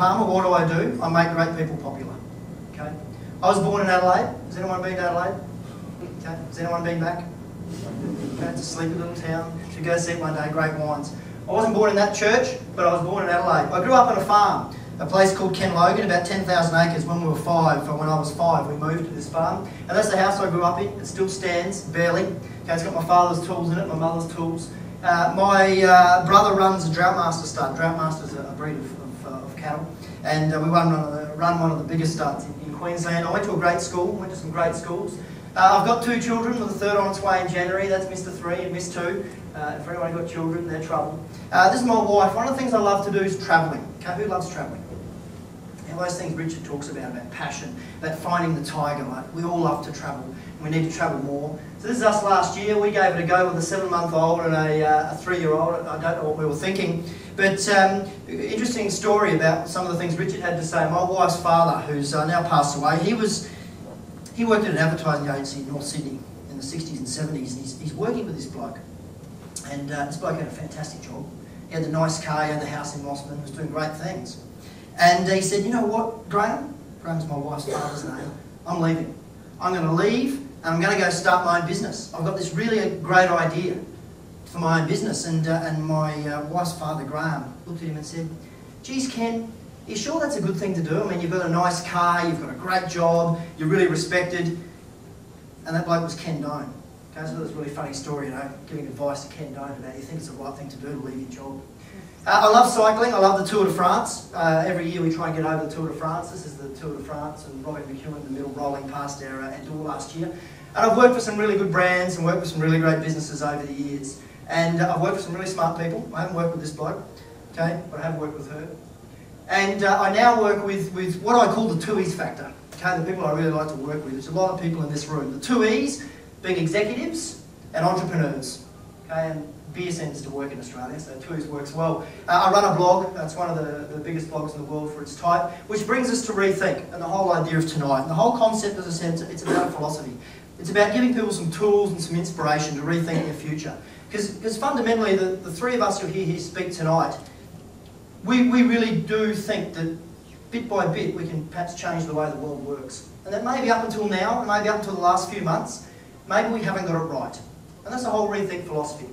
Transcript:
Harvey-Palmer. What do? I make great people popular. Okay. I was born in Adelaide. Has anyone been to Adelaide? Okay. Has anyone been back? Okay. It's a sleepy little town. Should go see it one day. Great wines. I wasn't born in that church, but I was born in Adelaide. I grew up on a farm, a place called Ken Logan, about 10,000 acres. When we were five, when I was 5, we moved to this farm, and that's the house I grew up in. It still stands, barely. Okay, it's got my father's tools in it, my mother's tools. My brother runs a Droughtmaster stud. Droughtmaster's a breed of cattle, and we run one of the biggest studs in Queensland. I went to a great school, went to some great schools. I've got 2 children, with a third on its way in January. That's Mr. 3 and Miss 2. For anyone who's got children, they're trouble. This is my wife. One of the things I love to do is travelling. Okay, who loves travelling? And those things Richard talks about passion, about finding the tiger. Like, we all love to travel, and we need to travel more. So this is us last year. We gave it a go with a 7-month-old and a 3-year-old. I don't know what we were thinking, but interesting story about some of the things Richard had to say. My wife's father, who's now passed away, he worked at an advertising agency in North Sydney in the 60s and 70s, and he's working with this bloke. And this bloke had a fantastic job. He had the nice car, he had the house in Mossman, he was doing great things. And he said, you know what, Graham? Graham's my wife's father's name. I'm leaving. I'm going to leave, and I'm going to go start my own business. I've got this really great idea for my own business. And my wife's father, Graham, looked at him and said, geez, Ken, are you sure that's a good thing to do? I mean, you've got a nice car, you've got a great job, you're really respected. And that bloke was Ken Doan. Okay, so that's a really funny story, you know, giving advice to Ken Doan about you think it's the right thing to do to leave your job. I love cycling. I love the Tour de France. Every year we try and get over the Tour de France. This is the Tour de France, and Robbie McEwen in the middle rolling past our door last year. And I've worked for some really good brands and worked with some really great businesses over the years. And I've worked with some really smart people. I haven't worked with this bloke, okay, but I have worked with her. And I now work with what I call the 2 E's factor. Okay, the people I really like to work with. There's a lot of people in this room. The 2 E's being executives and entrepreneurs. Okay, and beer tends to work in Australia, so 2 E's works well. I run a blog. It's one of the biggest blogs in the world for its type, which brings us to Rethink and the whole idea of tonight. And the whole concept, as I said, it's about philosophy. It's about giving people some tools and some inspiration to rethink their future. Because fundamentally, the 3 of us who are here speak tonight, we really do think that bit by bit we can perhaps change the way the world works. And that maybe up until now, and maybe up until the last few months, maybe we haven't got it right. And that's the whole Rethink philosophy.